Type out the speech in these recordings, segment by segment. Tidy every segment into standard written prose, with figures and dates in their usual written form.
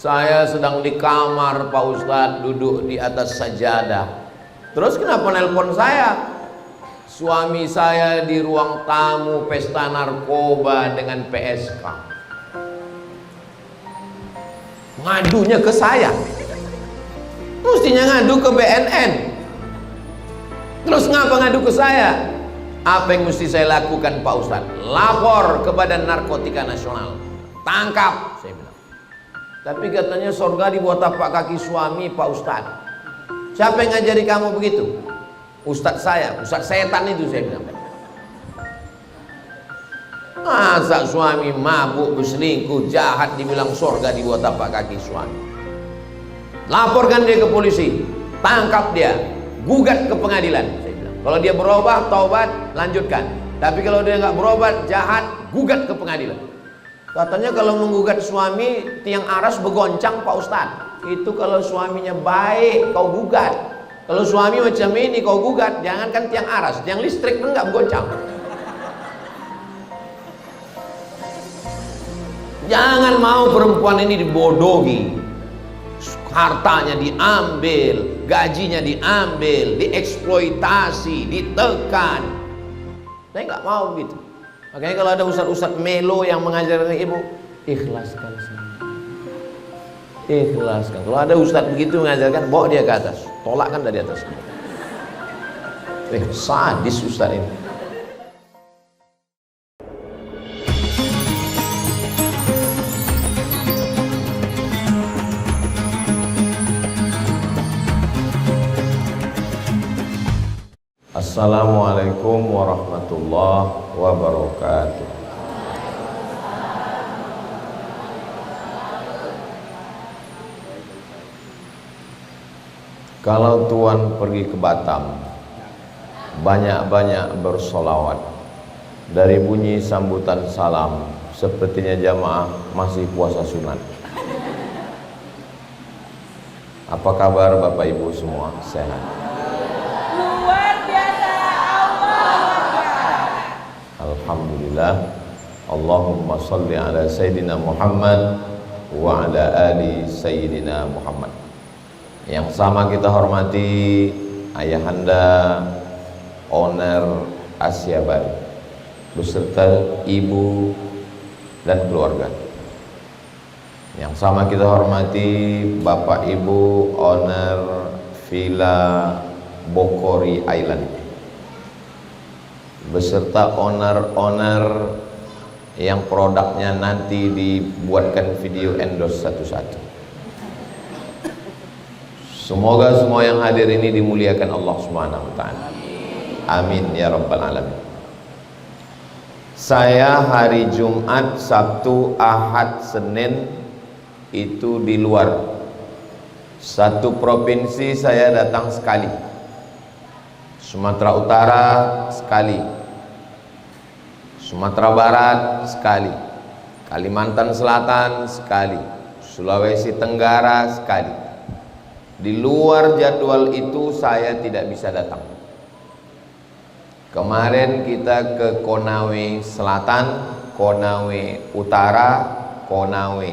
Saya sedang di kamar Pak Ustadz, duduk di atas sajadah. Terus kenapa nelpon saya? Suami saya di ruang tamu pesta narkoba dengan PSK. Ngadunya ke saya. Mestinya ngadu ke BNN. Terus ngapa ngadu ke saya? Apa yang mesti saya lakukan Pak Ustadz? Lapor ke Badan Narkotika Nasional. Tangkap, saya bilang. Tapi katanya surga di bawah tapak kaki suami Pak Ustadz. Siapa yang ngajari kamu begitu? Ustadz saya, Ustadz setan itu, saya bilang. Masa suami mabuk, berselingkuh, jahat dibilang surga di bawah tapak kaki suami? Laporkan dia ke polisi, tangkap dia, gugat ke pengadilan. Saya bilang, kalau dia berubah, taubat, lanjutkan. Tapi kalau dia nggak berubah, jahat, gugat ke pengadilan. Katanya kalau menggugat suami, tiang aras bergoncang Pak Ustadz. Itu kalau suaminya baik, kau gugat. Kalau suami macam ini, kau gugat. Jangankan tiang aras, tiang listrik pun nggak bergoncang. Jangan mau perempuan ini dibodohi. Hartanya diambil, gajinya diambil, dieksploitasi, ditekan. Saya nggak mau begitu. Makanya kalau ada ustadz-ustadz melo yang mengajarkan ibu, ikhlaskan saja. Ikhlaskan. Kalau ada ustadz begitu mengajarkan, bawa dia ke atas, tolakkan dari atas. Sadis ustadz ini. Assalamualaikum warahmatullahi wabarakatuh. Kalau Tuan pergi ke Batam, banyak-banyak bersolawat. Dari bunyi sambutan salam, sepertinya jamaah masih puasa sunat. Apa kabar Bapak Ibu semua? Sehat? Alhamdulillah. Allahumma salli ala Sayyidina Muhammad wa ala ali Sayyidina Muhammad. Yang sama kita hormati Ayahanda Owner Asia Baru beserta ibu dan keluarga. Yang sama kita hormati Bapak Ibu Owner Villa Bokori Island beserta owner-owner yang produknya nanti dibuatkan video endorse satu-satu. Semoga semua yang hadir ini dimuliakan Allah Subhanahu wa taala. Amin ya rabbal alamin. Saya hari Jumat, Sabtu, Ahad, Senin itu di luar. Satu provinsi saya datang sekali. Sumatera Utara sekali, Sumatera Barat sekali, Kalimantan Selatan sekali, Sulawesi Tenggara sekali. Di luar jadwal itu saya tidak bisa datang. Kemarin kita ke Konawe Selatan, Konawe Utara, Konawe.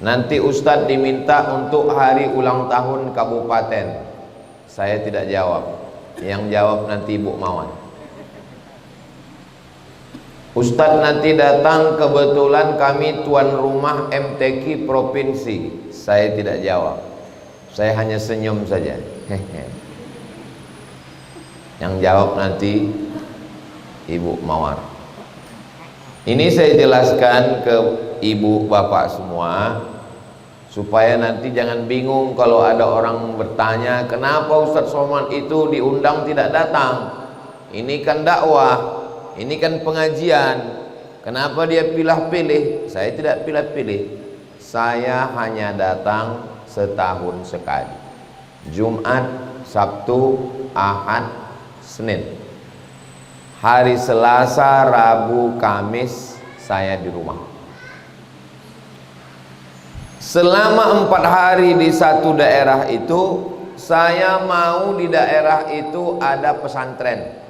Nanti Ustadz diminta untuk hari ulang tahun kabupaten. Saya tidak jawab. Yang jawab nanti Ibu Mawan. Ustadz nanti datang, kebetulan kami tuan rumah MTQ provinsi. Saya tidak jawab. Saya hanya senyum saja. Yang jawab nanti Ibu Mawar. Ini saya jelaskan ke ibu bapak semua, supaya nanti jangan bingung kalau ada orang bertanya, kenapa Ustadz Somad itu diundang tidak datang? Ini kan dakwah, ini kan pengajian. Kenapa dia pilih-pilih? Saya tidak pilih-pilih. Saya hanya datang setahun sekali. Jumat, Sabtu, Ahad, Senin. Hari Selasa, Rabu, Kamis saya di rumah. Selama 4 hari di satu daerah itu, saya mau di daerah itu ada pesantren.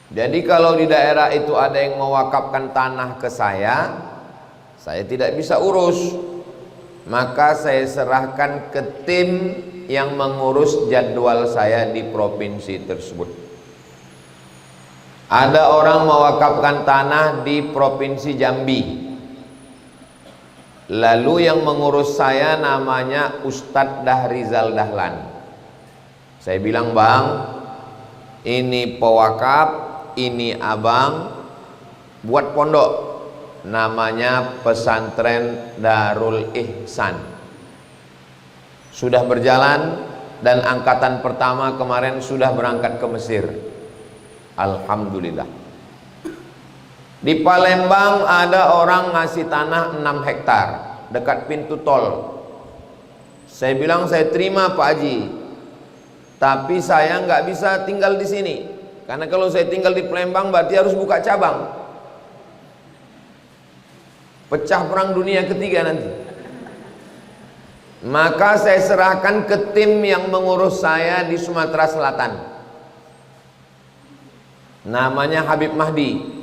Jadi kalau di daerah itu ada yang mewakafkan tanah ke saya tidak bisa urus. Maka saya serahkan ke tim yang mengurus jadwal saya di provinsi tersebut. Ada orang mewakafkan tanah di provinsi Jambi. Lalu yang mengurus saya namanya Ustadz Dahrizal Dahlan. Saya bilang, bang, ini pewakaf, ini abang buat pondok, namanya Pesantren Darul Ihsan. Sudah berjalan dan angkatan pertama kemarin sudah berangkat ke Mesir. Alhamdulillah. Di Palembang ada orang ngasih tanah 6 hektar dekat pintu tol. Saya bilang, saya terima Pak Haji, tapi saya nggak bisa tinggal di sini, karena kalau saya tinggal di Palembang berarti harus buka cabang. Pecah perang dunia ketiga nanti. Maka saya serahkan ke tim yang mengurus saya di Sumatera Selatan. Namanya Habib Mahdi.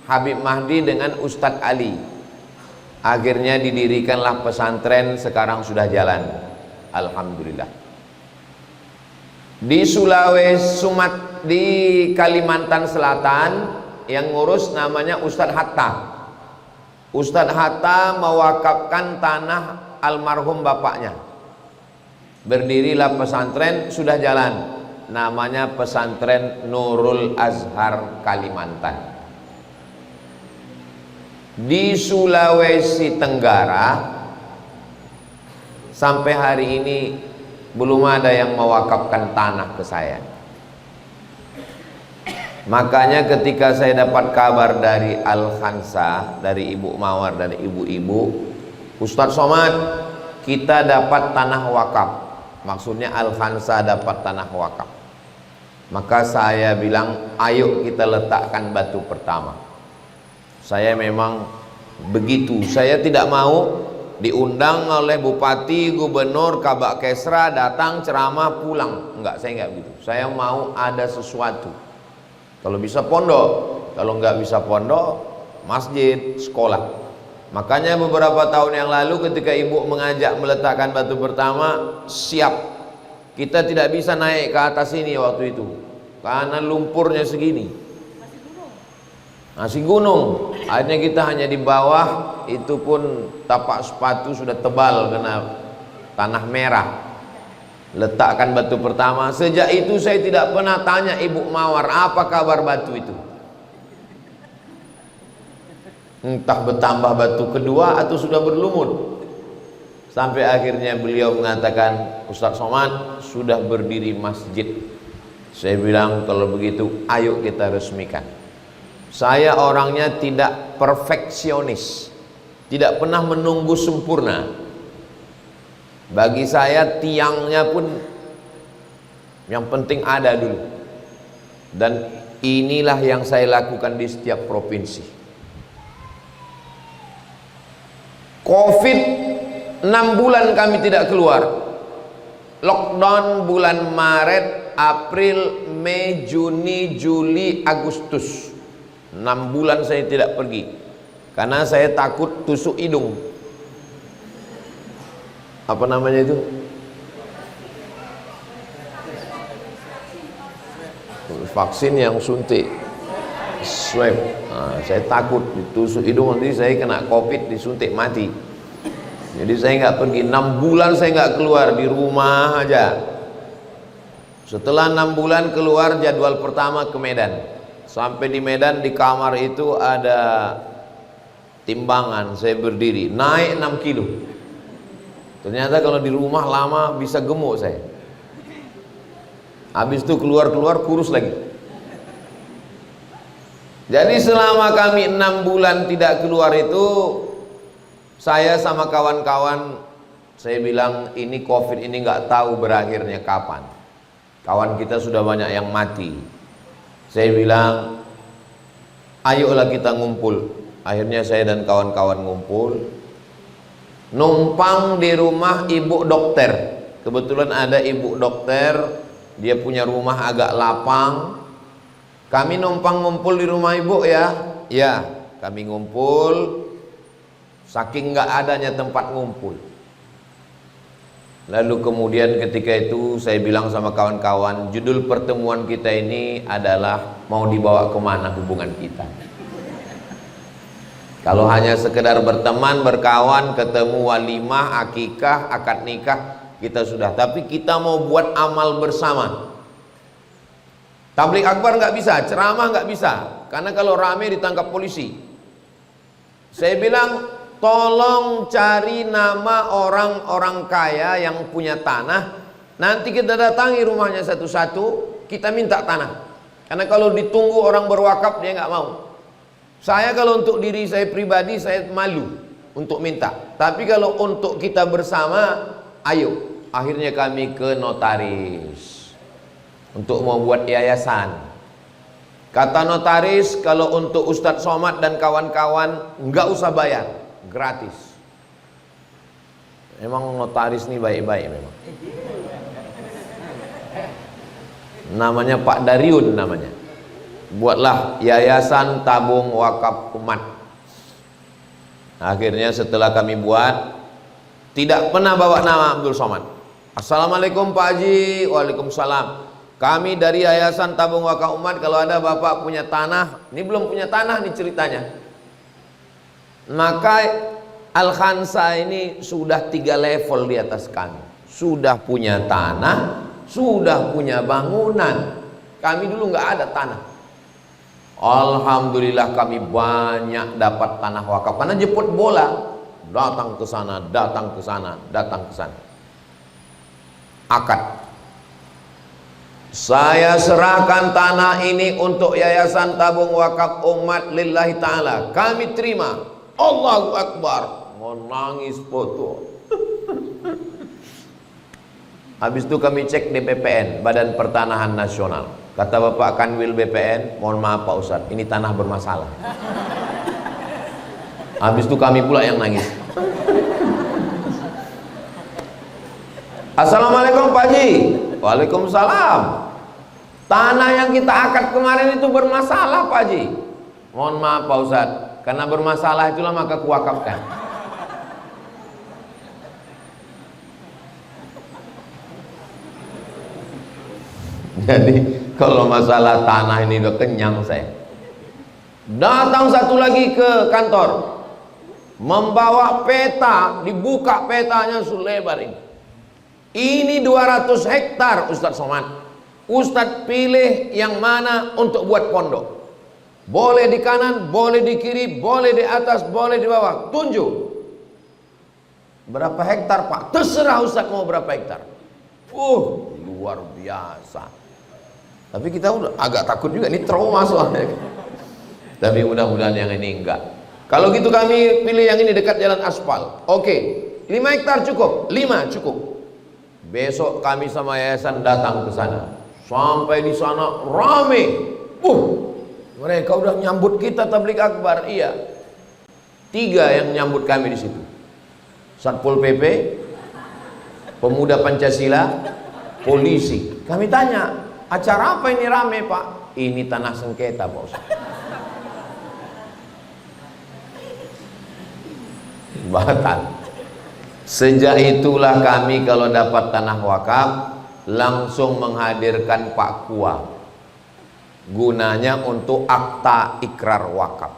Habib Mahdi dengan Ustadz Ali. Akhirnya didirikanlah pesantren, sekarang sudah jalan. Alhamdulillah. Di Sulawesi, di Kalimantan Selatan yang ngurus namanya Ustadz Hatta. Ustadz Hatta mewakafkan tanah almarhum bapaknya. Berdirilah pesantren, sudah jalan. Namanya Pesantren Nurul Azhar Kalimantan. Di Sulawesi Tenggara sampai hari ini belum ada yang mewakafkan tanah ke saya. Makanya ketika saya dapat kabar dari Al-Khansa, dari Ibu Mawar dan ibu-ibu, Ustadz Somad, kita dapat tanah wakaf. Maksudnya Al-Khansa dapat tanah wakaf. Maka saya bilang, ayo kita letakkan batu pertama. Saya memang begitu. Saya tidak mau diundang oleh bupati, gubernur, kabak kesra, datang ceramah pulang. Enggak, saya enggak begitu. Saya mau ada sesuatu. Kalau bisa pondok, kalau enggak bisa pondok, masjid, sekolah. Makanya beberapa tahun yang lalu ketika ibu mengajak meletakkan batu pertama, siap. Kita tidak bisa naik ke atas ini waktu itu karena lumpurnya segini. Masih gunung. Akhirnya kita hanya di bawah, itu pun tapak sepatu sudah tebal karena tanah merah. Letakkan batu pertama. Sejak itu saya tidak pernah tanya Ibu Mawar apa kabar batu itu. Entah bertambah batu kedua atau sudah berlumut. Sampai akhirnya beliau mengatakan, Ustadz Somad, sudah berdiri masjid. Saya bilang, kalau begitu ayo kita resmikan. Saya orangnya tidak perfeksionis, tidak pernah menunggu sempurna. Bagi saya tiangnya pun yang penting ada dulu. Dan inilah yang saya lakukan di setiap provinsi. Covid 6 bulan kami tidak keluar. Lockdown bulan Maret, April, Mei, Juni, Juli, Agustus. 6 bulan saya tidak pergi karena saya takut tusuk hidung. Apa namanya itu? Vaksin yang suntik, swab. Nah, saya takut ditusuk hidung, nanti saya kena COVID, disuntik mati. Jadi saya nggak pergi. 6 bulan saya nggak keluar, di rumah aja. Setelah 6 bulan keluar, jadwal pertama ke Medan. Sampai di Medan, di kamar itu ada timbangan, saya berdiri, naik 6 kilo. Ternyata kalau di rumah lama bisa gemuk saya. Habis itu keluar-keluar kurus lagi. Jadi selama kami 6 bulan tidak keluar itu, saya sama kawan-kawan, saya bilang ini COVID ini nggak tahu berakhirnya kapan. Kawan kita sudah banyak yang mati. Saya bilang, ayolah kita ngumpul. Akhirnya saya dan kawan-kawan ngumpul, numpang di rumah ibu dokter. Kebetulan ada ibu dokter, dia punya rumah agak lapang. Kami numpang ngumpul di rumah ibu ya. Ya, kami ngumpul. saking nggak adanya tempat ngumpul. Lalu kemudian ketika itu saya bilang sama kawan-kawan, judul pertemuan kita ini adalah mau dibawa kemana hubungan kita. Kalau hanya sekedar berteman, berkawan, ketemu walimah, akikah, akad nikah, kita sudah. Tapi kita mau buat amal bersama. Tabligh akbar nggak bisa, ceramah nggak bisa, karena kalau rame ditangkap polisi. Saya bilang, tolong cari nama orang-orang kaya yang punya tanah. Nanti kita datangi rumahnya satu-satu, kita minta tanah. Karena kalau ditunggu orang berwakaf, dia nggak mau. Saya kalau untuk diri saya pribadi, saya malu untuk minta. Tapi kalau untuk kita bersama, ayo. Akhirnya kami ke notaris untuk mau buat yayasan. Kata notaris, kalau untuk Ustadz Somad dan kawan-kawan nggak usah bayar, gratis. Memang notaris nih baik-baik memang. Namanya Pak Dariun namanya. Buatlah Yayasan Tabung Wakaf Umat. Akhirnya setelah kami buat, tidak pernah bawa nama Abdul Somad. Assalamualaikum Pak Haji. Waalaikumsalam. Kami dari Yayasan Tabung Wakaf Umat, kalau ada bapak punya tanah, ini belum punya tanah nih ceritanya. Maka Al-Khansa ini sudah 3 level di atas kami. Sudah punya tanah, sudah punya bangunan. Kami dulu nggak ada tanah. Alhamdulillah kami banyak dapat tanah wakaf karena jemput bola, datang ke sana, datang ke sana, datang ke sana. Akad. Saya serahkan tanah ini untuk Yayasan Tabung Wakaf Umat lillahi ta'ala. Kami terima. Allahu Akbar. Menangis foto. Habis itu kami cek DPPN, Badan Pertanahan Nasional. Kata Bapak Kanwil BPN, mohon maaf Pak Ustadz, ini tanah bermasalah. Habis itu kami pula yang nangis. Assalamualaikum Pak Haji. Waalaikumsalam. Tanah yang kita akad kemarin itu bermasalah Pak Haji. Mohon maaf Pak Ustadz, karena bermasalah itulah maka kuwakafkan. Jadi kalau masalah tanah ini udah kenyang saya. Datang satu lagi ke kantor, membawa peta, dibuka petanya selebar ini. Ini 200 hektar Ustadz Somad. Ustadz pilih yang mana untuk buat pondok. Boleh di kanan, boleh di kiri, boleh di atas, boleh di bawah. Tunjuk. Berapa hektar Pak? Terserah Ustadz mau berapa hektar. Luar biasa. Tapi kita udah agak takut juga, ini trauma soalnya. Tapi mudah-mudahan yang ini enggak. Kalau gitu kami pilih yang ini dekat jalan aspal. Oke, 5 hektar cukup? 5 cukup. Besok kami sama yayasan datang ke sana. Sampai di sana rame. Mereka udah nyambut kita tabligh akbar. Iya. 3 yang nyambut kami di situ. Satpol PP, Pemuda Pancasila, polisi. Kami tanya, acara apa ini rame Pak? Ini tanah sengketa Pak Ustaz. Batal. Sejak itulah kami kalau dapat tanah wakaf langsung menghadirkan Pak Kua. Gunanya untuk akta ikrar wakaf.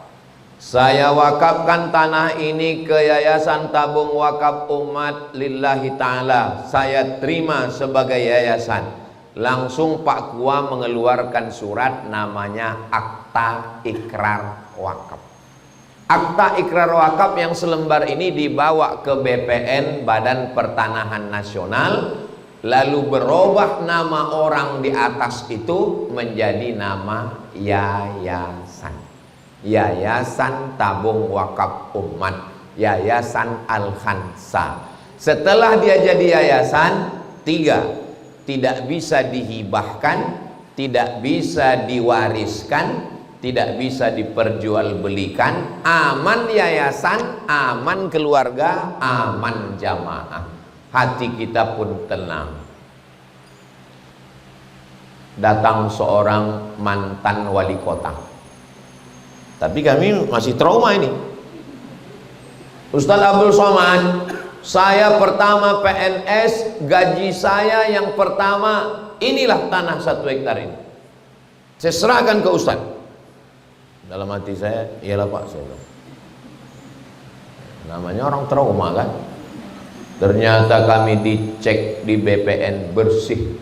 Saya wakafkan tanah ini ke Yayasan Tabung Wakaf Umat lillahi ta'ala. Saya terima sebagai yayasan. Langsung Pak Kua mengeluarkan surat namanya akta ikrar wakaf. Akta ikrar wakaf yang selembar ini dibawa ke BPN, Badan Pertanahan Nasional, lalu berubah nama orang di atas itu menjadi nama yayasan. Yayasan Tabung Wakaf Umat, Yayasan Al-Khansa. Setelah dia jadi yayasan, 3, tidak bisa dihibahkan, tidak bisa diwariskan, tidak bisa diperjualbelikan. Aman yayasan, aman keluarga, aman jamaah. Hati kita pun tenang. Datang seorang mantan wali kota, tapi kami masih trauma ini. Ustaz Abdul Somad, saya pertama PNS, gaji saya yang pertama inilah tanah 1 hektar ini, saya serahkan ke Ustaz. Dalam hati saya, iyalah Pak, saya bilang. Namanya orang trauma kan. Ternyata kami dicek di BPN bersih.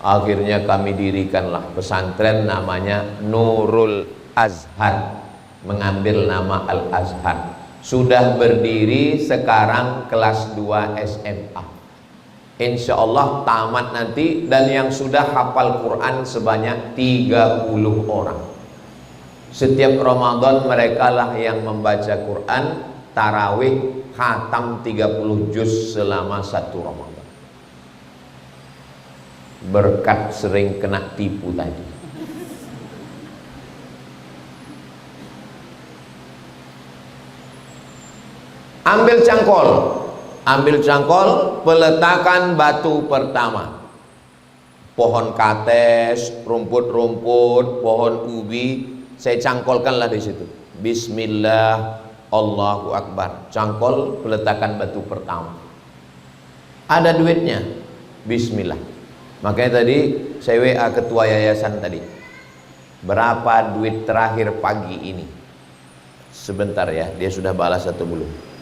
Akhirnya kami dirikanlah pesantren namanya Nurul Azhar, mengambil nama Al Azhar. Sudah berdiri sekarang kelas 2 SMA. Insya Allah tamat nanti, dan yang sudah hafal Quran sebanyak 30 orang. Setiap Ramadan mereka lah yang membaca Quran, tarawih, khatam 30 juz selama 1 Ramadan. Berkat sering kena tipu tadi. Ambil cangkol, peletakan batu pertama. Pohon kates, rumput-rumput, pohon ubi, saya cangkolkanlah di situ. Bismillah, Allahu Akbar. Cangkol, peletakan batu pertama. Ada duitnya. Bismillah. Makanya tadi saya WA ketua yayasan tadi. Berapa duit terakhir pagi ini? Sebentar ya, dia sudah balas atau belum?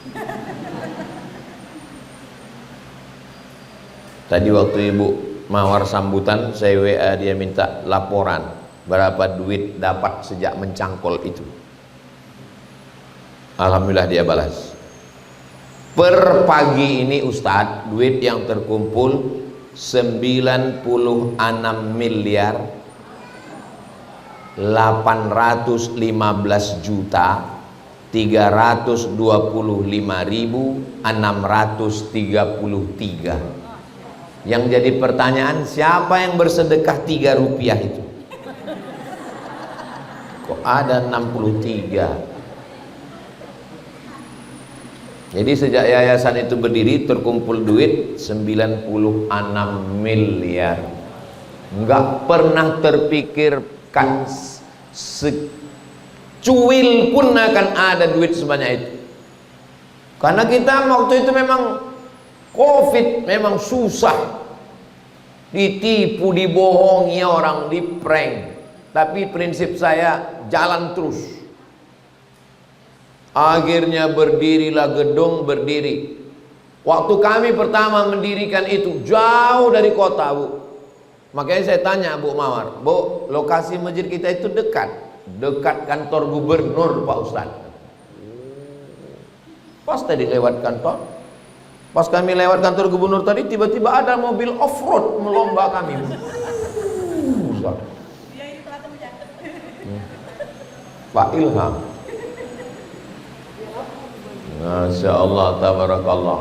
Tadi waktu Ibu Mawar sambutan, saya WA, dia minta laporan berapa duit dapat sejak mencangkol itu. Alhamdulillah dia balas. Per pagi ini Ustadz, duit yang terkumpul 96 miliar 815 juta 325.633. Yang jadi pertanyaan, siapa yang bersedekah 3 rupiah itu? Kok ada 63? Jadi sejak yayasan itu berdiri terkumpul duit 96 miliar. Enggak pernah terpikirkan secuil pun akan ada duit sebanyak itu. Karena kita waktu itu memang Covid, memang susah, ditipu, dibohongi orang, diprank. Tapi prinsip saya jalan terus. Akhirnya berdirilah gedung, berdiri. Waktu kami pertama mendirikan itu jauh dari kota, Bu. Makanya saya tanya Bu Mawar, Bu, lokasi masjid kita itu dekat kantor gubernur Pak Ustadz. Pas tadi lewat kantor, pas kami lewat kantor gubernur tadi, tiba-tiba ada mobil off-road melomba kami. Pak Ilham. Masya Allah, tabarakallah.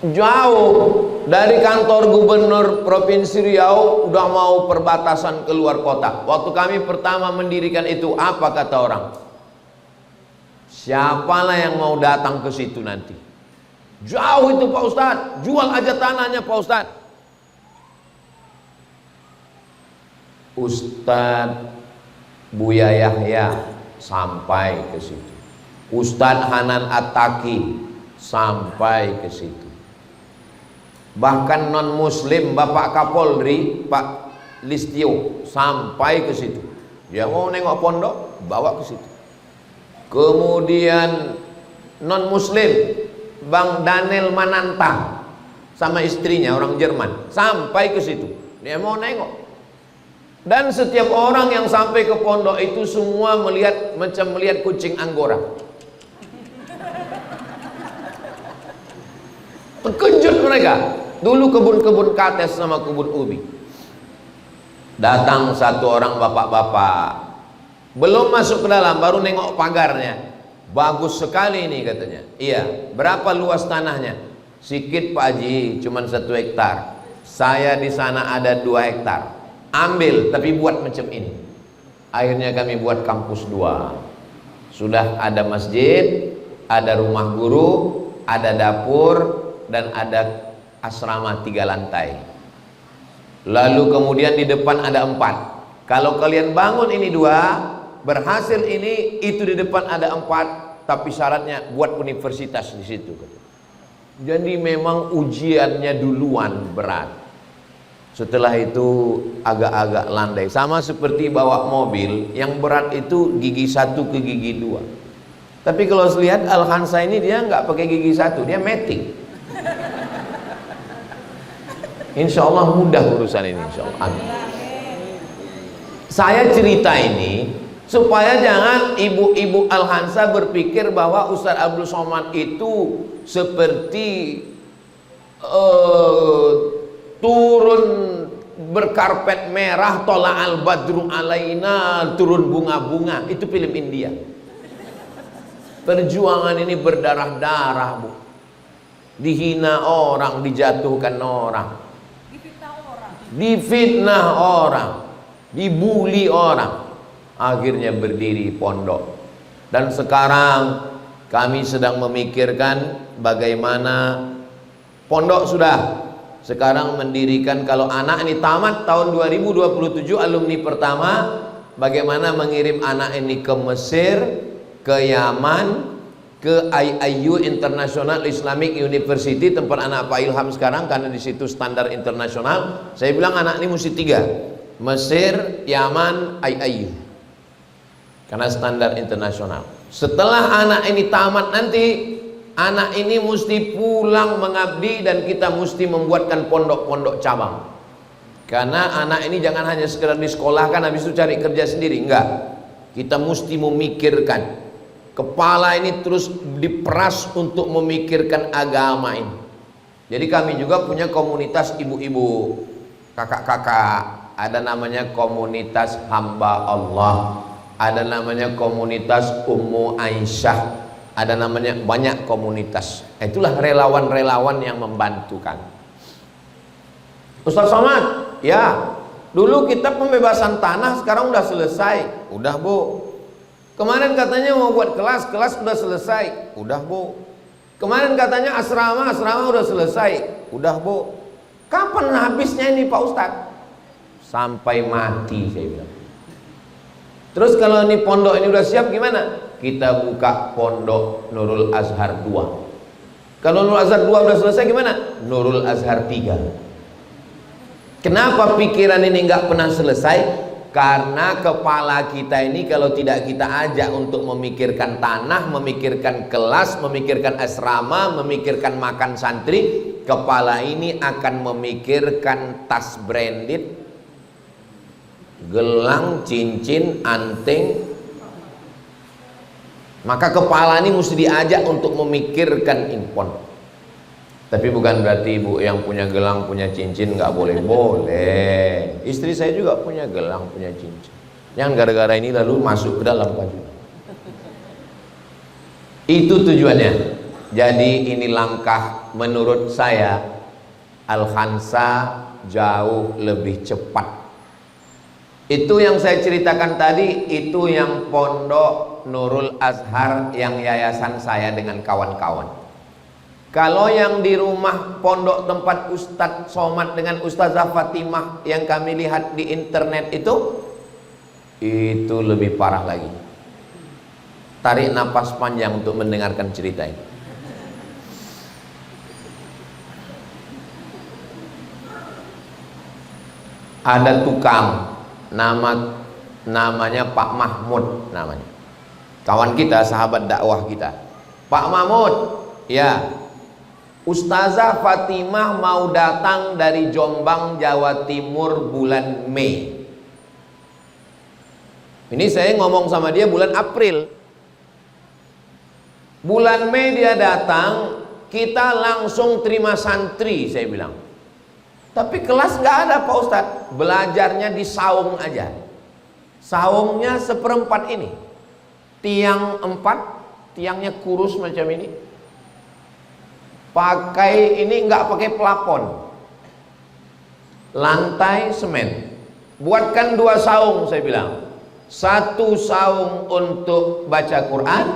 Jauh dari kantor gubernur Provinsi Riau, udah mau perbatasan keluar kota. Waktu kami pertama mendirikan itu, apa kata orang? Siapalah yang mau datang ke situ nanti? Jauh itu Pak Ustadz, jual aja tanahnya Pak Ustadz. Ustadz Buya Yahya sampai ke situ. Ustadz Hanan At-Taki sampai ke situ. Bahkan non muslim Bapak Kapolri Pak Listio sampai ke situ. Dia mau nengok pondok, bawa ke situ. Kemudian non muslim Bang Daniel Mananta sama istrinya orang Jerman sampai ke situ. Dia mau nengok. Dan setiap orang yang sampai ke pondok itu semua melihat macam melihat kucing Anggora. Terkejut mereka. Dulu kebun-kebun kates sama kebun ubi. Datang satu orang bapak-bapak, belum masuk ke dalam, baru nengok pagarnya. Bagus sekali ini katanya. Iya, berapa luas tanahnya? Sikit Pak Haji, cuman 1 hektar. Saya di sana ada 2 hektar. Ambil, tapi buat macam ini. Akhirnya kami buat kampus 2. Sudah ada masjid, ada rumah guru, ada dapur, dan ada asrama 3 lantai. Lalu kemudian di depan ada 4. Kalau kalian bangun ini 2, berhasil ini, itu di depan ada 4, tapi syaratnya buat universitas di situ. Jadi memang ujiannya duluan berat. Setelah itu agak-agak landai. Sama seperti bawa mobil, yang berat itu gigi 1 ke gigi 2. Tapi kalau lihat Al-Khansa ini dia nggak pakai gigi 1, dia matic. Insya Allah mudah urusan ini, insya Allah. Amin. Saya cerita ini supaya jangan ibu-ibu Al-Khansa berpikir bahwa Ustaz Abdul Somad itu seperti turun berkarpet merah, tola al badru alaina, turun bunga-bunga. Itu film India. Perjuangan ini berdarah-darah, Bu. Dihina orang, dijatuhkan orang, difitnah orang, dibully orang, akhirnya berdiri pondok. Dan sekarang kami sedang memikirkan bagaimana pondok sudah, sekarang mendirikan, kalau anak ini tamat tahun 2027 alumni pertama, bagaimana mengirim anak ini ke Mesir, ke Yaman, ke IIU International Islamic University, tempat anak Pak Ilham sekarang, karena di situ standar internasional. Saya bilang anak ini mesti 3, Mesir, Yaman, IIU, karena standar internasional. Setelah anak ini tamat nanti, anak ini mesti pulang mengabdi, dan kita mesti membuatkan pondok-pondok cabang. Karena anak ini jangan hanya sekedar disekolahkan habis itu cari kerja sendiri, enggak. Kita mesti memikirkan, kepala ini terus diperas untuk memikirkan agama ini. Jadi kami juga punya komunitas ibu-ibu, kakak-kakak, ada namanya komunitas hamba Allah, ada namanya komunitas Ummu Aisyah, ada namanya banyak komunitas. Itulah relawan-relawan yang membantu kami. Ustaz Somad, ya, dulu kita pembebasan tanah, sekarang udah selesai. Udah, Bu. Kemarin katanya mau buat kelas, kelas udah selesai. Udah, Bu. Kemarin katanya asrama, asrama udah selesai. Udah, Bu. Kapan habisnya ini Pak Ustadz? Sampai mati, saya bilang. Terus kalau ini pondok ini udah siap gimana? Kita buka pondok Nurul Azhar 2. Kalau Nurul Azhar 2 udah selesai gimana? Nurul Azhar 3. Kenapa pikiran ini nggak pernah selesai? Karena kepala kita ini kalau tidak kita ajak untuk memikirkan tanah, memikirkan kelas, memikirkan asrama, memikirkan makan santri, kepala ini akan memikirkan tas branded, gelang, cincin, anting. Maka kepala ini mesti diajak untuk memikirkan impon. Tapi bukan berarti ibu yang punya gelang, punya cincin nggak boleh. Boleh. Istri saya juga punya gelang, punya cincin. Yang gara-gara ini lalu masuk ke dalam baju. Itu tujuannya. Jadi ini langkah menurut saya Al-Khansa jauh lebih cepat. Itu yang saya ceritakan tadi, itu yang pondok Nurul Azhar yang yayasan saya dengan kawan-kawan. Kalau yang di rumah pondok tempat Ustadz Somad dengan Ustazah Fatimah yang kami lihat di internet itu lebih parah lagi. Tarik napas panjang untuk mendengarkan cerita ini. Ada tukang namanya Pak Mahmud namanya. Kawan kita, sahabat dakwah kita. Pak Mahmud, ya. Ustazah Fatimah mau datang dari Jombang, Jawa Timur bulan Mei. Ini saya ngomong sama dia bulan April. Bulan Mei dia datang, kita langsung terima santri, saya bilang. Tapi kelas nggak ada Pak Ustadz, belajarnya di saung aja. Saungnya 1/4 ini, tiang 4, tiangnya kurus macam ini. Pakai ini nggak pakai plafon, lantai semen. Buatkan 2 saung, saya bilang. 1 saung untuk baca Quran,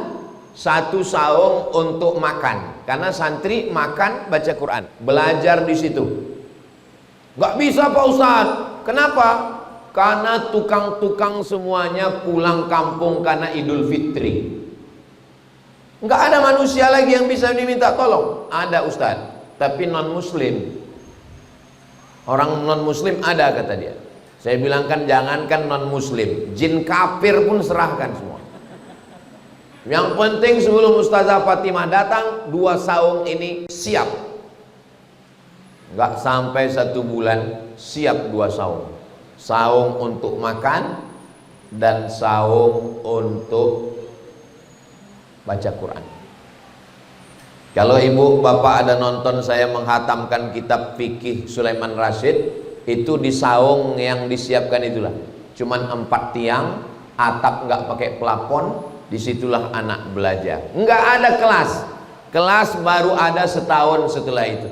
1 saung untuk makan. Karena santri makan baca Quran, belajar di situ. Nggak bisa Pak Ustadz. Kenapa? Karena tukang-tukang semuanya pulang kampung karena Idul Fitri. Nggak ada manusia lagi yang bisa diminta tolong. Ada Ustadz, tapi non muslim. Orang non muslim ada, kata dia. Saya bilangkan jangankan non muslim, jin kafir pun serahkan semua. Yang penting sebelum Ustazah Fatimah datang, 2 saung ini siap. Nggak sampai 1 bulan siap 2 saung. Saung untuk makan dan saung untuk baca Quran. Kalau ibu bapak ada nonton saya menghatamkan kitab fikih Sulaiman Rasyid, itu di saung yang disiapkan itulah cuman 4 tiang, atap nggak pakai plafon, disitulah anak belajar. Nggak ada kelas baru ada setahun setelah itu.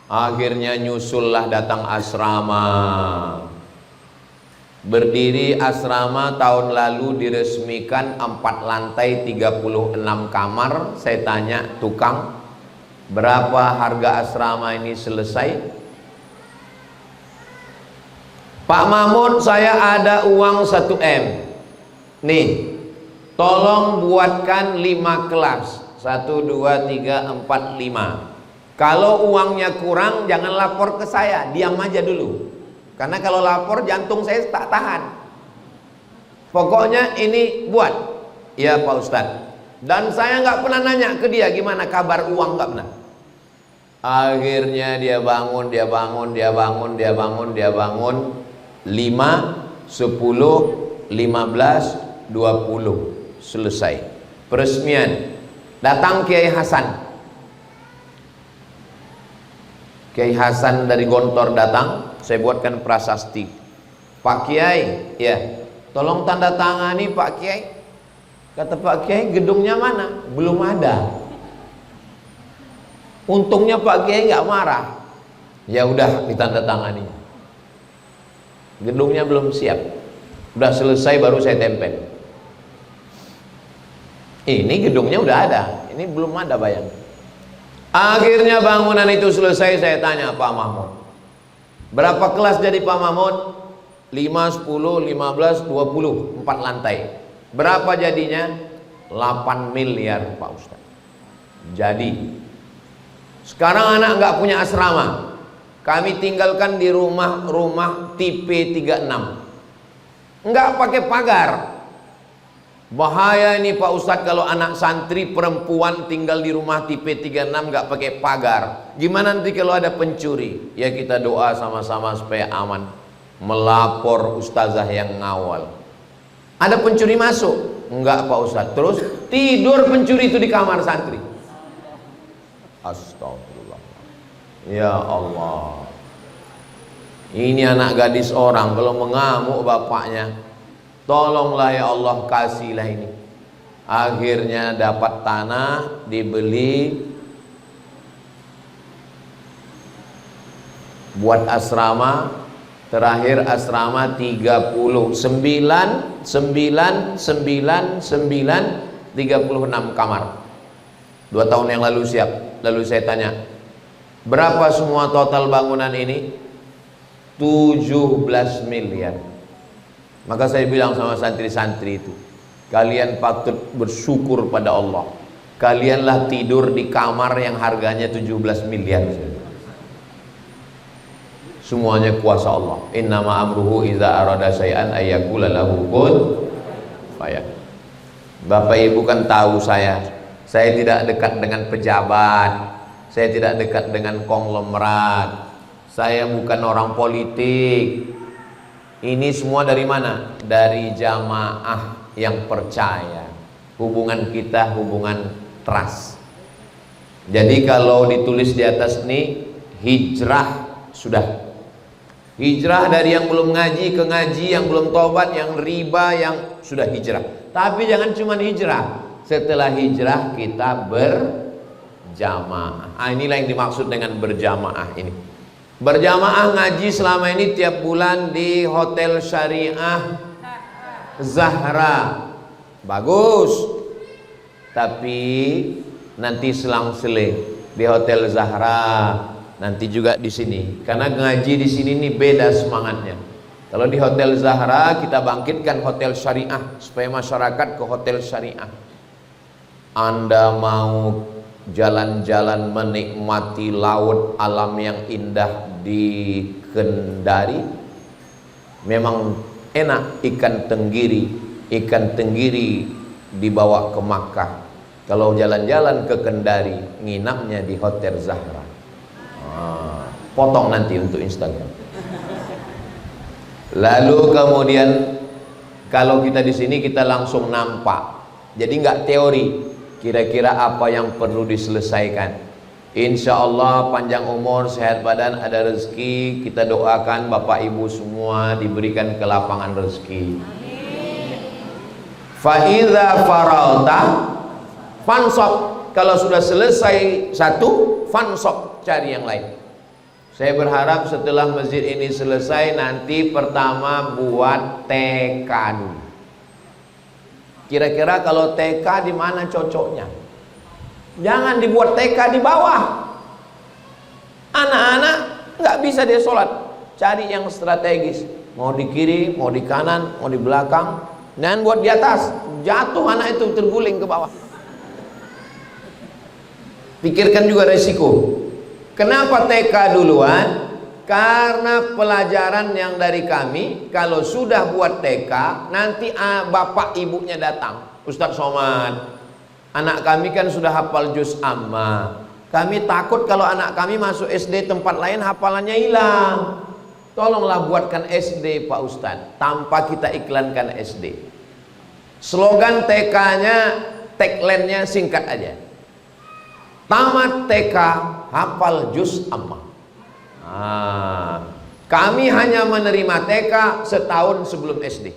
Akhirnya nyusullah datang asrama. Berdiri asrama tahun lalu diresmikan 4 lantai 36 kamar. Saya tanya tukang, berapa harga asrama ini selesai? Pak Mahmud, saya ada uang 1 M. Nih, tolong buatkan 5 kelas. 1, 2, 3, 4, 5. Kalau uangnya kurang jangan lapor ke saya, diam aja dulu. Karena kalau lapor jantung saya tak tahan. Pokoknya ini buat. Ya Pak Ustadz. Dan saya nggak pernah nanya ke dia gimana kabar uang, nggak pernah. Akhirnya dia bangun 5, 10, 15, 20 selesai. Peresmian. Datang Kiai Hasan. Kiai Hasan dari Gontor datang, saya buatkan prasasti. Pak Kiai, ya, tolong tanda tangani Pak Kiai. Kata Pak Kiai, gedungnya mana? Belum ada. Untungnya Pak Kiai nggak marah. Ya udah ditandatangani. Gedungnya belum siap. Udah selesai baru saya tempel. Ini gedungnya udah ada, ini belum ada, bayang. Akhirnya bangunan itu selesai, saya tanya Pak Mahmud, berapa kelas jadi Pak Mahmud? 5, 10, 15, 20, 4 lantai. Berapa jadinya? 8 miliar Pak Ustaz. Jadi sekarang anak nggak punya asrama, kami tinggalkan di rumah tipe 36, nggak pakai pagar. Bahaya ini Pak Ustadz kalau anak santri perempuan tinggal di rumah tipe 36 nggak pakai pagar. Gimana nanti kalau ada pencuri? Ya kita doa sama-sama supaya aman. Melapor ustazah yang ngawal. Ada pencuri masuk? Enggak Pak Ustadz. Terus tidur pencuri itu di kamar santri. Astagfirullah. Ya Allah. Ini anak gadis orang kalau mengamuk bapaknya, tolonglah ya Allah, kasihlah ini. Akhirnya dapat tanah, dibeli, buat asrama. Terakhir asrama 36 kamar. 2 tahun yang lalu siap. Lalu saya tanya, berapa semua total bangunan ini? 17 miliar. Maka saya bilang sama santri-santri itu, kalian patut bersyukur pada Allah. Kalianlah tidur di kamar yang harganya 17 miliar. Semuanya kuasa Allah. Innama amruhu idza arada syai'an ayyaqula lahu kun fayakun. Bapak Ibu kan tahu saya tidak dekat dengan pejabat, saya tidak dekat dengan konglomerat, saya bukan orang politik. Ini semua dari mana? Dari jamaah yang percaya. Hubungan kita hubungan trust. Jadi kalau ditulis di atas ini hijrah, sudah. Hijrah dari yang belum ngaji ke ngaji, yang belum tobat, yang riba, yang sudah hijrah. Tapi jangan cuma hijrah. Setelah hijrah kita berjamaah. Inilah yang dimaksud dengan berjamaah ini. Berjamaah ngaji selama ini tiap bulan di Hotel Syariah Zahra. Bagus. Tapi nanti selang-seling di Hotel Zahra, nanti juga di sini. Karena ngaji di sini nih beda semangatnya. Kalau di Hotel Zahra kita bangkitkan Hotel Syariah supaya masyarakat ke Hotel Syariah. Anda mau jalan-jalan menikmati laut alam yang indah di Kendari, memang enak ikan tenggiri. Ikan tenggiri dibawa ke Makkah. Kalau jalan-jalan ke Kendari, nginapnya di Hotel Zahra. Potong nanti untuk Instagram. Lalu kemudian kalau kita di sini kita langsung nampak. Jadi nggak teori. Kira-kira apa yang perlu diselesaikan. Insya Allah panjang umur, sehat badan, ada rezeki. Kita doakan Bapak Ibu semua diberikan kelapangan rezeki. Fa'idha faralta fansop. Kalau sudah selesai satu, fansop, cari yang lain. Saya berharap setelah masjid ini selesai, nanti pertama buat TK dulu. Kira-kira kalau TK di mana cocoknya? Jangan dibuat TK di bawah. Anak-anak nggak bisa dia sholat. Cari yang strategis. Mau di kiri, mau di kanan, mau di belakang. Dan buat di atas. Jatuh anak itu terguling ke bawah. Pikirkan juga resiko. Kenapa TK duluan? Karena pelajaran yang dari kami, kalau sudah buat TK, nanti bapak ibunya datang. Ustadz Somad, anak kami kan sudah hafal juz amma. Kami takut kalau anak kami masuk SD tempat lain hafalannya hilang. Tolonglah buatkan SD Pak Ustadz, tanpa kita iklankan SD. Slogan TK-nya, tagline-nya singkat aja. Tamat TK, hafal juz amma. Kami hanya menerima TK setahun sebelum SD.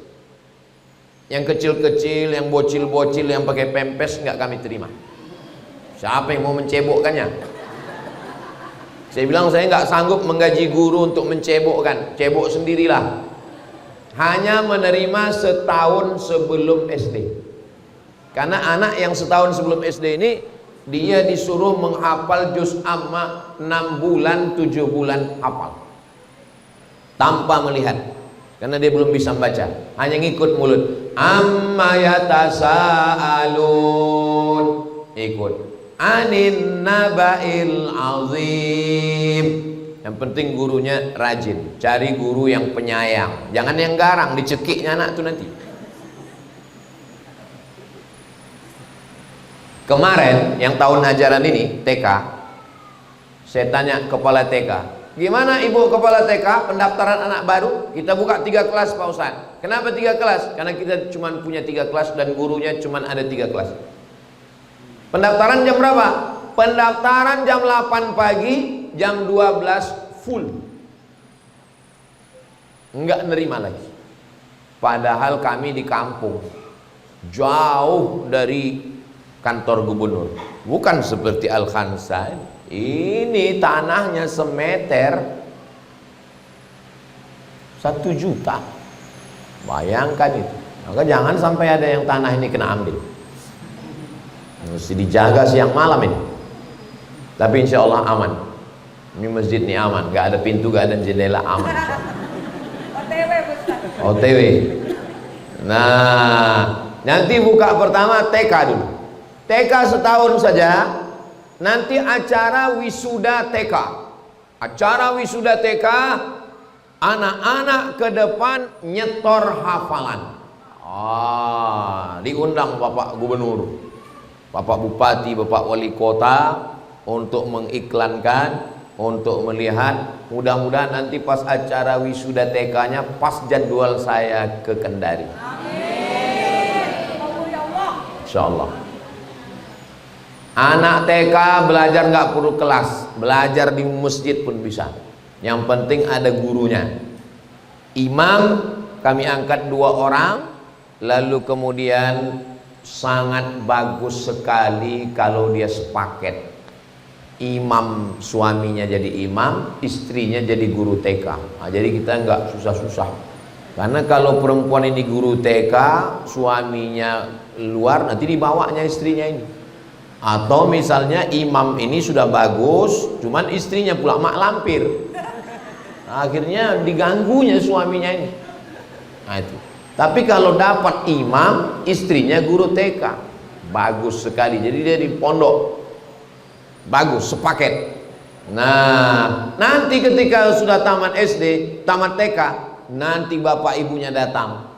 Yang kecil-kecil, yang bocil-bocil, yang pakai pempes nggak kami terima. Siapa yang mau mencebokkannya? Saya bilang saya nggak sanggup menggaji guru untuk mencebokkan, cebok sendirilah. Hanya menerima setahun sebelum SD. Karena anak yang setahun sebelum SD ini, dia disuruh menghafal juz amma 6 bulan 7 bulan hafal tanpa melihat, karena dia belum bisa membaca, hanya ngikut mulut. Amma yatasaalun, ikut. Anin naba'il azim. Yang penting gurunya rajin. Cari guru yang penyayang, jangan yang garang, dicekiknya anak tuh nanti. Kemarin yang tahun ajaran ini TK, saya tanya kepala TK, gimana ibu kepala TK pendaftaran anak baru? Kita buka 3 kelas Pak Ustadz. Kenapa 3 kelas? Karena kita cuma punya 3 kelas dan gurunya cuma ada 3 kelas. Pendaftaran jam berapa? Pendaftaran jam 8 pagi, jam 12 full. Enggak nerima lagi. Padahal kami di kampung, jauh dari kantor gubernur, bukan seperti Al-Khansa. Ini tanahnya semeter 1 juta. Bayangkan itu. Maka jangan sampai ada yang tanah ini kena ambil. Mesti dijaga siang malam ini. Tapi insya Allah aman. Ini masjid ini aman, gak ada pintu, gak ada jendela, aman. OTW Ustaz. OTW. Nah, nanti buka pertama TK dulu. TK setahun saja, nanti acara wisuda TK. Acara wisuda TK, anak-anak ke depan nyetor hafalan. Diundang Bapak Gubernur, Bapak Bupati, Bapak Wali Kota untuk mengiklankan, untuk melihat. Mudah-mudahan nanti pas acara wisuda TK-nya pas jadwal saya ke Kendari. Amin. Insyaallah. Anak TK belajar nggak perlu kelas, belajar di masjid pun bisa. Yang penting ada gurunya. Imam kami angkat 2 orang, lalu kemudian sangat bagus sekali kalau dia sepaket. Imam suaminya jadi imam, istrinya jadi guru TK. Nah, jadi kita nggak susah-susah. Karena kalau perempuan ini guru TK, suaminya luar, nanti dibawanya istrinya ini. Atau misalnya imam ini sudah bagus, cuman istrinya pula mak lampir. Nah, akhirnya diganggunya suaminya ini. Nah, itu. Tapi kalau dapat imam, istrinya guru TK, bagus sekali. Jadi dia di pondok bagus, sepaket. Nah, nanti ketika sudah tamat SD, tamat TK, nanti bapak ibunya datang.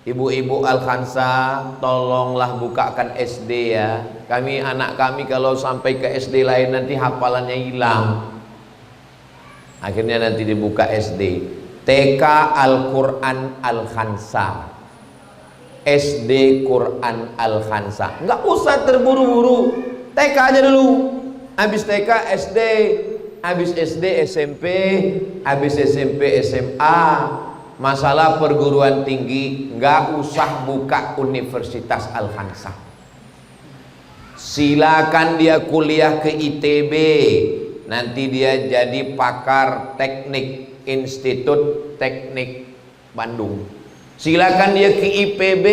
Ibu-ibu Al-Khansa, tolonglah bukakan SD ya. Anak kami kalau sampai ke SD lain nanti hafalannya hilang. Akhirnya nanti dibuka SD. TK Al-Quran Al-Khansa, SD Quran Al-Khansa. Nggak usah terburu-buru, TK aja dulu. Habis TK SD, habis SD SMP, habis SMP SMA. Masalah perguruan tinggi nggak usah buka Universitas Al-Khansa. Silakan dia kuliah ke ITB, nanti dia jadi pakar teknik, Institut Teknik Bandung. Silakan dia ke IPB,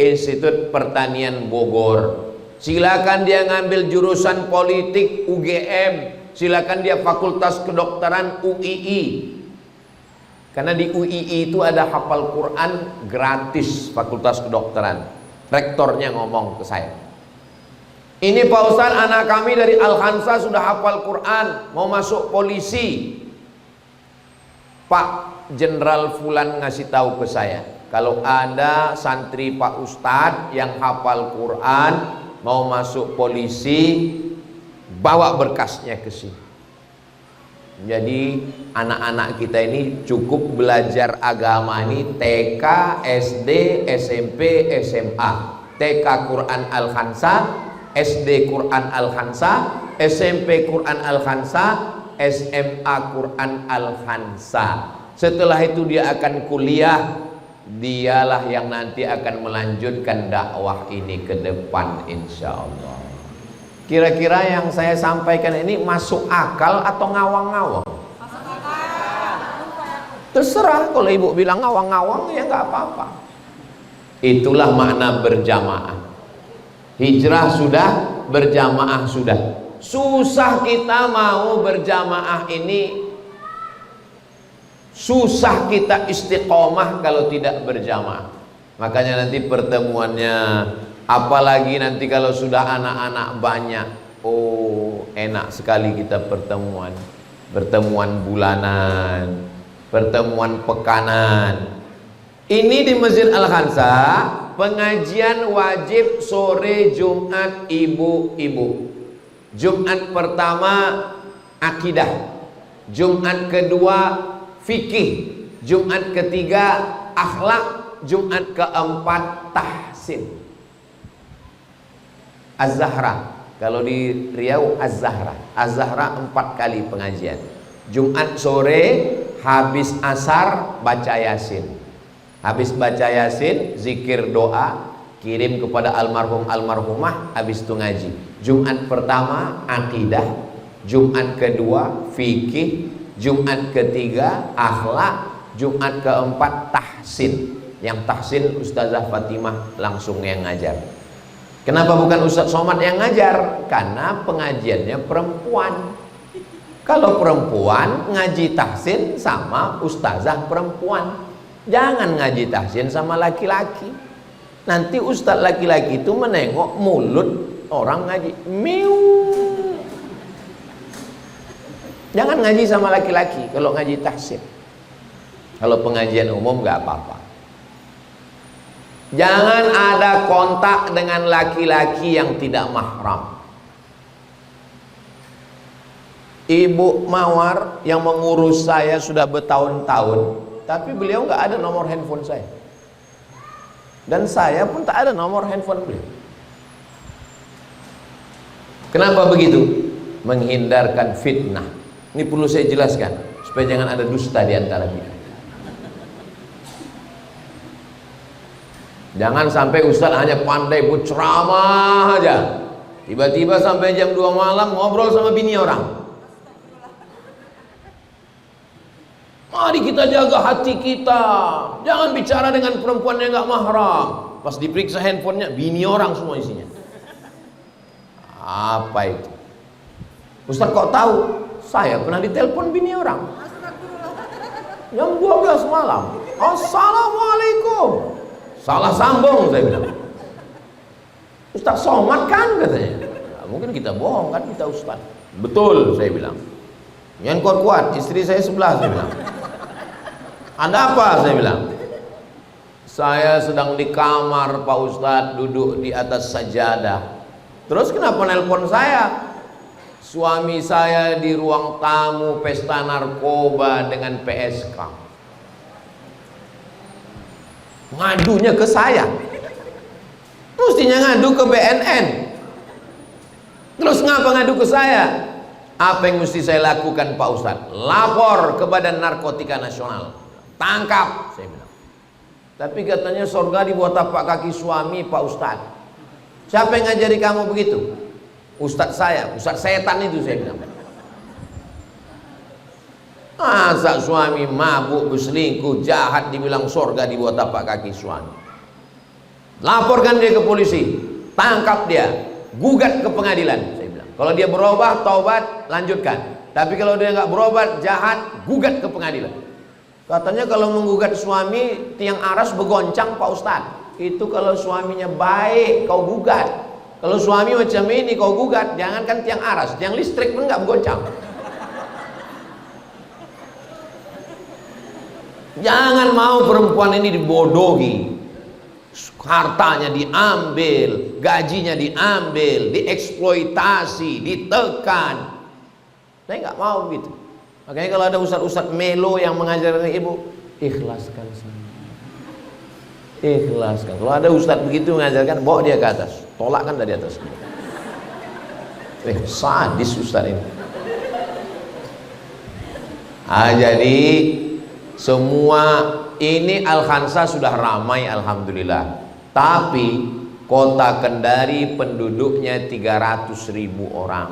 Institut Pertanian Bogor. Silakan dia ngambil jurusan politik UGM. Silakan dia fakultas kedokteran UII. Karena di UII itu ada hafal Quran gratis, fakultas kedokteran. Rektornya ngomong ke saya, ini Pak Ustadz, anak kami dari Al-Khansa sudah hafal Quran, mau masuk polisi. Pak Jenderal Fulan ngasih tahu ke saya, kalau ada santri Pak Ustadz yang hafal Quran mau masuk polisi, bawa berkasnya ke sini. Jadi anak-anak kita ini cukup belajar agama ini TK, SD, SMP, SMA. TK Quran Al-Khansa, SD Quran Al-Khansa, SMP Quran Al-Khansa, SMA Quran Al-Khansa. Setelah itu dia akan kuliah. Dialah yang nanti akan melanjutkan dakwah ini ke depan, insya Allah. Kira-kira yang saya sampaikan ini masuk akal atau ngawang-ngawang? Terserah, kalau ibu bilang ngawang-ngawang ya nggak apa-apa. Itulah makna berjamaah. Hijrah sudah, berjamaah sudah. Susah kita mau berjamaah ini, susah kita istiqomah kalau tidak berjamaah. Makanya nanti pertemuannya, apalagi nanti kalau sudah anak-anak banyak, oh enak sekali kita pertemuan. Pertemuan bulanan, pertemuan pekanan. Ini di Masjid Al-Khansa, pengajian wajib sore Jumat ibu-ibu. Jumat pertama akidah, Jumat kedua fikih, Jumat ketiga akhlak, Jumat keempat tahsin. Az-Zahra, kalau di Riau Az-Zahra, Az-Zahra 4 kali pengajian. Jumat sore habis asar baca Yasin. Habis baca Yasin, zikir doa, kirim kepada almarhum almarhumah, habis itu ngaji. Jumat pertama akidah, Jumat kedua fikih, Jumat ketiga akhlak, Jumat keempat tahsin. Yang tahsin Ustazah Fatimah langsung yang ngajar. Kenapa bukan Ustaz Somad yang ngajar? Karena pengajiannya perempuan. Kalau perempuan ngaji tahsin sama ustazah perempuan. Jangan ngaji tahsin sama laki-laki. Nanti ustaz laki-laki itu menengok mulut orang ngaji. Miu. Jangan ngaji sama laki-laki kalau ngaji tahsin. Kalau pengajian umum nggak apa-apa. Jangan ada kontak dengan laki-laki yang tidak mahram. Ibu Mawar yang mengurus saya sudah bertahun-tahun, tapi beliau nggak ada nomor handphone saya. Dan saya pun tak ada nomor handphone beliau. Kenapa begitu? Menghindarkan fitnah. Ini perlu saya jelaskan supaya jangan ada dusta di antara kita. Jangan sampai ustaz hanya pandai berceramah aja, tiba-tiba sampai jam 2 malam ngobrol sama bini orang. Mari kita jaga hati kita, jangan bicara dengan perempuan yang gak mahram. Pas diperiksa handphonenya, bini orang semua isinya. Apa itu? Ustaz kok tahu? Saya pernah ditelepon bini orang jam 12 malam. Assalamualaikum. Salah sambung saya bilang. Ustaz Somad kan katanya. Nah, mungkin kita bohong kan, kita Ustaz. Betul saya bilang. Yang kuat-kuat, istri saya sebelah saya bilang. Ada apa saya bilang? Saya sedang di kamar Pak Ustadz, duduk di atas sajadah. Terus kenapa nelpon saya? Suami saya di ruang tamu pesta narkoba dengan PSK. Ngadunya ke saya. Mestinya ngadu ke BNN. Terus ngapa ngadu ke saya? Apa yang mesti saya lakukan Pak Ustadz? Lapor ke Badan Narkotika Nasional. Tangkap, saya bilang. Tapi katanya surga di bawah tapak kaki suami Pak Ustadz. Siapa yang ngajari kamu begitu? Ustadz saya, Ustadz setan itu, saya bilang. Masa suami mabuk, berselingkuh, jahat dibilang surga di bawah tapak kaki suami. Laporkan dia ke polisi, tangkap dia, gugat ke pengadilan, saya bilang. Kalau dia berubah, taubat, lanjutkan. Tapi kalau dia nggak berobat, jahat, gugat ke pengadilan. Katanya kalau menggugat suami, tiang aras bergoncang Pak Ustadz. Itu kalau suaminya baik, kau gugat. Kalau suami macam ini kau gugat, jangankan tiang aras, tiang listrik pun nggak bergoncang. Jangan mau perempuan ini dibodohi. Hartanya diambil, gajinya diambil, dieksploitasi, ditekan. Saya nggak mau gitu. Makanya kalau ada ustadz-ustadz melo yang mengajarkan ibu, ikhlaskan saja. Ikhlaskan. Kalau ada ustadz begitu mengajarkan, bawa dia ke atas, tolakkan dari atas. Sadis ustadz ini. Jadi semua ini Al-Khansa sudah ramai alhamdulillah. Tapi kota Kendari penduduknya 300.000 orang.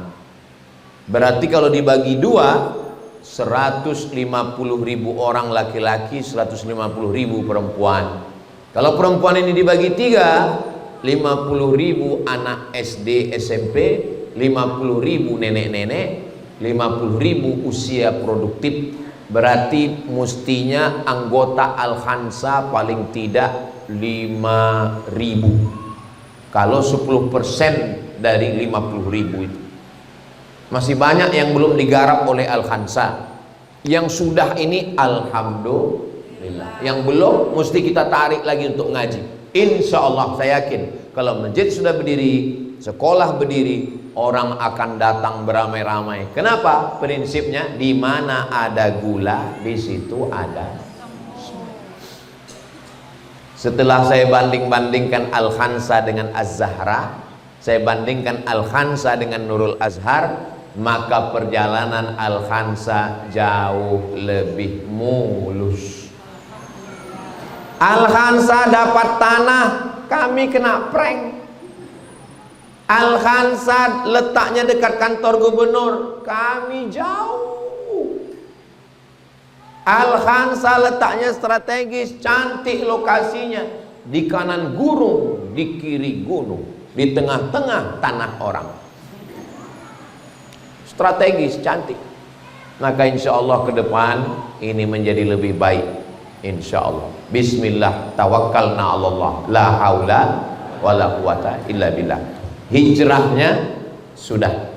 Berarti kalau dibagi dua, 150.000 orang laki-laki, 150.000 perempuan. Kalau perempuan ini dibagi tiga, 50.000 anak SD, SMP, 50.000 nenek-nenek, 50.000 usia produktif. Berarti mestinya anggota Al-Khansa paling tidak 5.000. Kalau 10% dari 50.000 itu. Masih banyak yang belum digarap oleh Al-Khansa. Yang sudah ini alhamdulillah. Yang belum mesti kita tarik lagi untuk ngaji. Insya Allah saya yakin kalau masjid sudah berdiri, sekolah berdiri, orang akan datang beramai-ramai. Kenapa? Prinsipnya di mana ada gula, di situ ada. Setelah saya banding-bandingkan Al-Khansa dengan Az-Zahra, saya bandingkan Al-Khansa dengan Nurul Azhar, maka perjalanan Al-Khansa jauh lebih mulus. Al-Khansa dapat tanah, kami kena prank. Al-Khansa letaknya dekat kantor gubernur, kami jauh. Al-Khansa letaknya strategis, cantik lokasinya, di kanan gunung, di kiri gunung, di tengah-tengah tanah orang. Strategis, cantik. Maka insya Allah ke depan ini menjadi lebih baik. Insya Allah. Bismillah, tawakkalna Allah, la haula wala quwata illa billah. Hijrahnya sudah,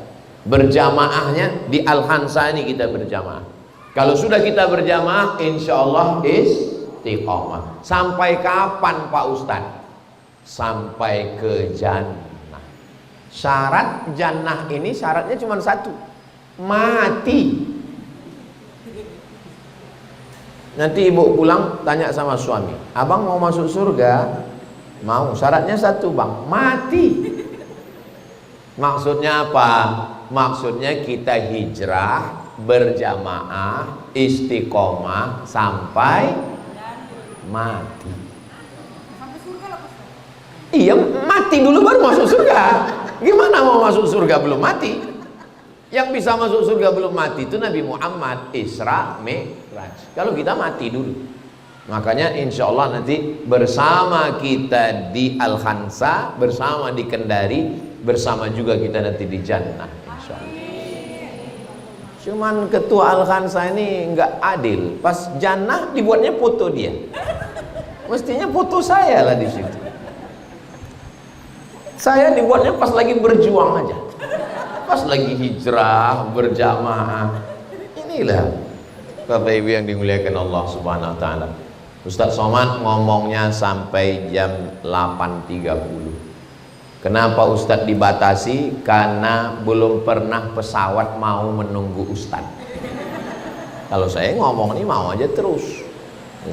berjamaahnya di Al-Khansa ini kita berjamaah. Kalau sudah kita berjamaah, insya Allah istiqomah. Sampai kapan Pak Ustadz? Sampai ke jannah. Syarat jannah ini syaratnya cuma satu, mati. Nanti ibu pulang tanya sama suami, abang mau masuk surga? Mau. Syaratnya satu bang, mati. Maksudnya apa? Maksudnya kita hijrah berjamaah istiqomah sampai mati. Iya, mati dulu baru masuk surga. Gimana mau masuk surga belum mati? Yang bisa masuk surga belum mati itu Nabi Muhammad, Isra Mi'raj. Kalau kita mati dulu. Makanya insya Allah nanti bersama kita di Al-Khansa, bersama di Kendari, bersama juga kita nanti di Jannah insya Allah. Cuman ketua Al-Khansa ini nggak adil. Pas Jannah dibuatnya foto dia. Mestinya foto saya lah di situ. Saya dibuatnya pas lagi berjuang aja, pas lagi hijrah berjamaah. Inilah Bapak Ibu yang dimuliakan Allah Subhanahu wa taala. Ustaz Somad ngomongnya sampai jam 8.30. Kenapa Ustaz dibatasi? Karena belum pernah pesawat mau menunggu Ustaz. Kalau saya ngomong ini mau aja terus.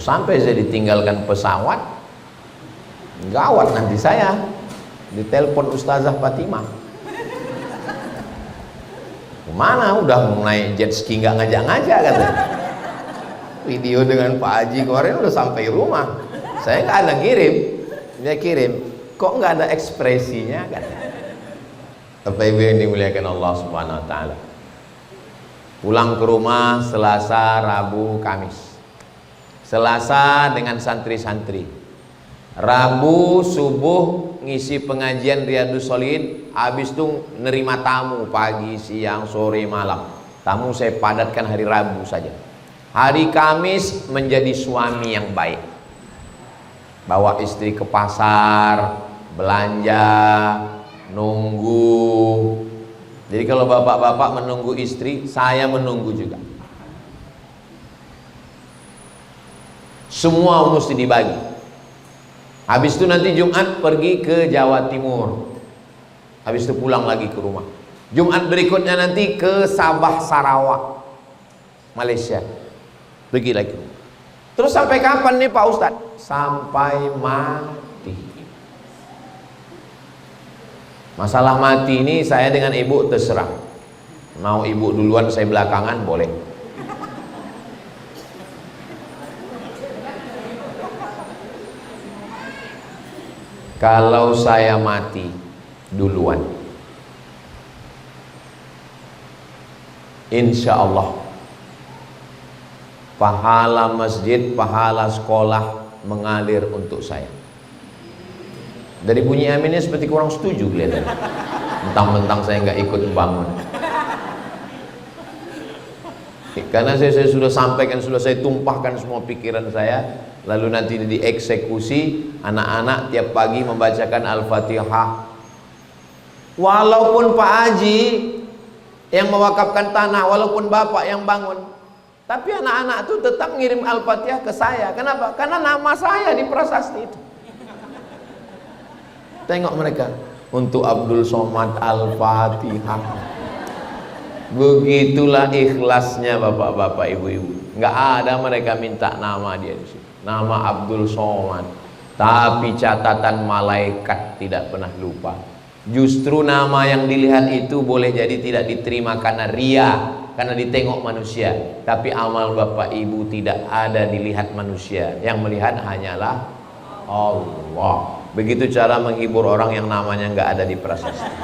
Sampai saya ditinggalkan pesawat, gawat nanti saya ditelepon Ustazah Fatimah. Kemana? Udah naik jet ski nggak ngajak-ngajak katanya. Video dengan Pak Haji kemarin udah sampai rumah, saya nggak ada kirim, dia kirim, kok nggak ada ekspresinya kan? Bapak Ibu yang dimuliakan Allah Subhanahu Wa Taala, pulang ke rumah Selasa, Rabu, Kamis. Selasa dengan santri-santri, Rabu subuh ngisi pengajian Riyadhus Shalihin, habis itu nerima tamu pagi, siang, sore, malam. Tamu saya padatkan hari Rabu saja. Hari Kamis menjadi suami yang baik, bawa istri ke pasar, belanja, nunggu. Jadi kalau bapak-bapak menunggu istri, saya menunggu juga. Semua mesti dibagi. Habis itu nanti Jumat pergi ke Jawa Timur, habis itu pulang lagi ke rumah. Jumat berikutnya nanti ke Sabah Sarawak, Malaysia, pergi lagi. Terus sampai kapan nih Pak Ustadz? Sampai mati. Masalah mati ini saya dengan ibu terserah. Mau ibu duluan saya belakangan boleh. Kalau saya mati duluan, insya Allah pahala masjid, pahala sekolah mengalir untuk saya. Dari bunyi aminnya seperti kurang setuju kelihatan. Mentang-mentang saya nggak ikut bangun. Karena saya sudah sampaikan, sudah saya tumpahkan semua pikiran saya. Lalu nanti dieksekusi, anak-anak tiap pagi membacakan Al-Fatihah. Walaupun Pak Haji yang mewakafkan tanah, walaupun Bapak yang bangun, tapi anak-anak itu tetap ngirim Al-Fatihah ke saya. Kenapa? Karena nama saya di prasasti itu. Tengok mereka, untuk Abdul Somad Al-Fatihah. Begitulah ikhlasnya bapak-bapak, ibu-ibu. Nggak ada mereka minta nama dia di situ. Nama Abdul Somad. Tapi catatan malaikat tidak pernah lupa. Justru nama yang dilihat itu boleh jadi tidak diterima karena ria, karena ditengok manusia. Tapi amal bapak ibu tidak ada dilihat manusia. Yang melihat hanyalah Allah. Begitu cara menghibur orang yang namanya nggak ada di prasasti.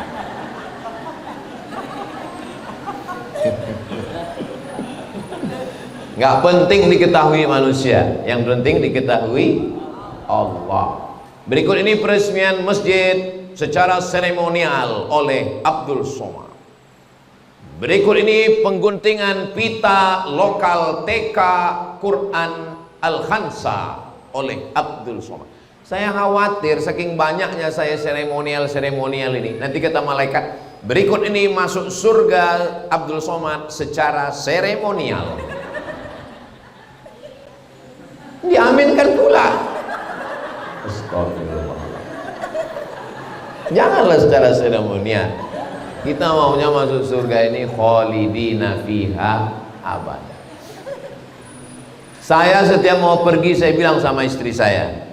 Nggak penting diketahui manusia, yang penting diketahui Allah. Berikut ini peresmian masjid secara seremonial oleh Abdul Somad. Berikut ini pengguntingan pita lokal TK Quran Al-Khansa oleh Abdul Somad. Saya khawatir saking banyaknya saya seremonial ini, nanti kata malaikat, berikut ini masuk surga Abdul Somad secara seremonial. Diaminkan pula. Astagfirullah. Janganlah secara seremonial. Kita maunya masuk surga ini khalidina fiha abada. Saya setiap mau pergi, saya bilang sama istri saya,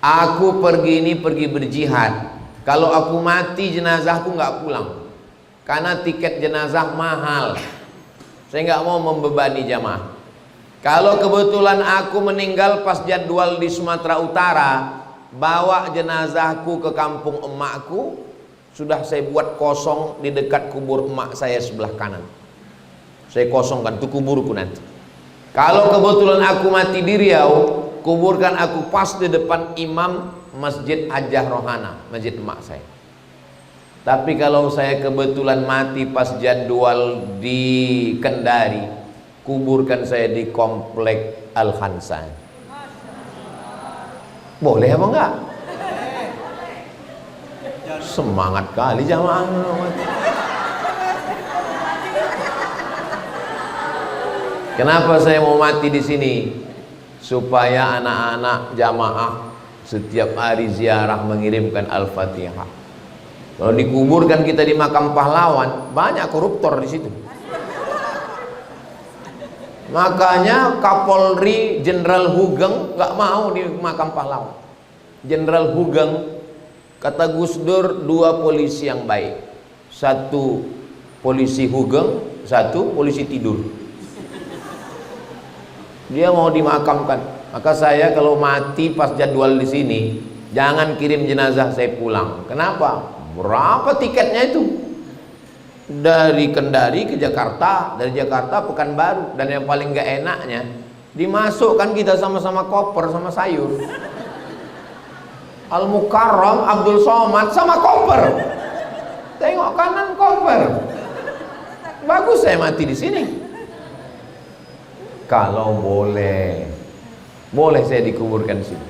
aku pergi ini pergi berjihad. Kalau aku mati, jenazahku nggak pulang, karena tiket jenazah mahal. Saya nggak mau membebani jamaah. Kalau kebetulan aku meninggal pas jadwal di Sumatera Utara, bawa jenazahku ke kampung emakku, sudah saya buat kosong di dekat kubur emak saya sebelah kanan. Saya kosongkan, itu kuburku nanti. Kalau kebetulan aku mati di Riau, kuburkan aku pas di depan imam Masjid Hajjah Rohana, masjid emak saya. Tapi kalau saya kebetulan mati pas jadwal di Kendari, kuburkan saya di komplek Al-Khansa. Boleh apa enggak? Semangat kali jamaah. Kenapa saya mau mati di sini? Supaya anak-anak jamaah setiap hari ziarah mengirimkan Al-Fatihah. Kalau dikuburkan kita di makam pahlawan, banyak koruptor di situ. Makanya Kapolri Jenderal Hugeng nggak mau di makam pahlawan. Jenderal Hugeng kata Gus Dur, 2 polisi yang baik. 1 polisi Hugeng, 1 polisi tidur. Dia mau dimakamkan. Maka saya kalau mati pas jadwal di sini, jangan kirim jenazah saya pulang. Kenapa? Berapa tiketnya itu? Dari Kendari ke Jakarta, dari Jakarta Pekanbaru. Dan yang paling gak enaknya, dimasukkan kita sama-sama koper sama sayur. Al-Mukarram Abdul Somad sama koper. Tengok kanan koper. Bagus saya mati di sini. Kalau boleh saya dikuburkan di sini.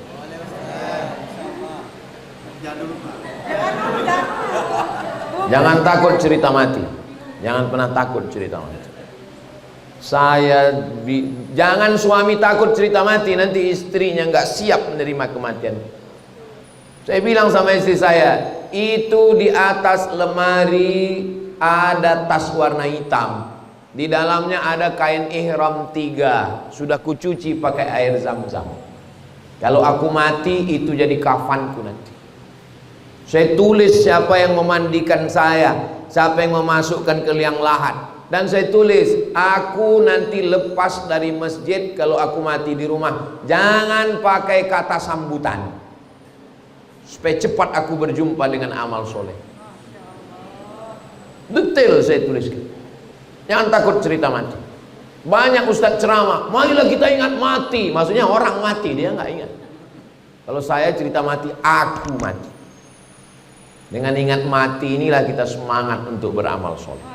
Jangan takut cerita mati. Jangan pernah takut cerita mati. Jangan suami takut cerita mati, nanti istrinya nggak siap menerima kematian. Saya bilang sama istri saya, itu di atas lemari ada tas warna hitam. Di dalamnya ada kain ihram 3, sudah kucuci pakai air zam-zam. Kalau aku mati, itu jadi kafanku nanti. Saya tulis siapa yang memandikan saya, siapa yang memasukkan ke liang lahat. Dan saya tulis, aku nanti lepas dari masjid kalau aku mati di rumah. Jangan pakai kata sambutan, supaya cepat aku berjumpa dengan amal soleh. Detail saya tuliskan. Jangan takut cerita mati. Banyak ustadz ceramah, marilah kita ingat mati. Maksudnya orang mati, dia nggak ingat. Kalau saya cerita mati, aku mati. Dengan ingat mati inilah kita semangat untuk beramal soleh.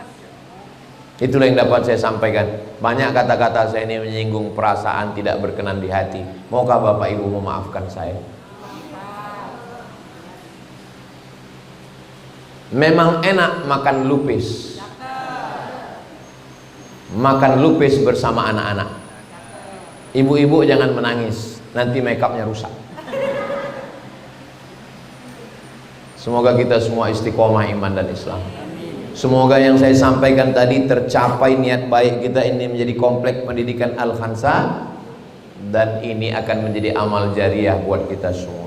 Itulah yang dapat saya sampaikan. Banyak kata-kata saya ini menyinggung perasaan, tidak berkenan di hati. Maukah Bapak Ibu memaafkan saya? Memang enak makan lupis. Makan lupis bersama anak-anak. Ibu-ibu jangan menangis, nanti makeupnya rusak. Semoga kita semua istiqomah iman dan Islam. Semoga yang saya sampaikan tadi tercapai niat baik kita ini menjadi kompleks pendidikan Al-Khansa, dan ini akan menjadi amal jariah buat kita semua.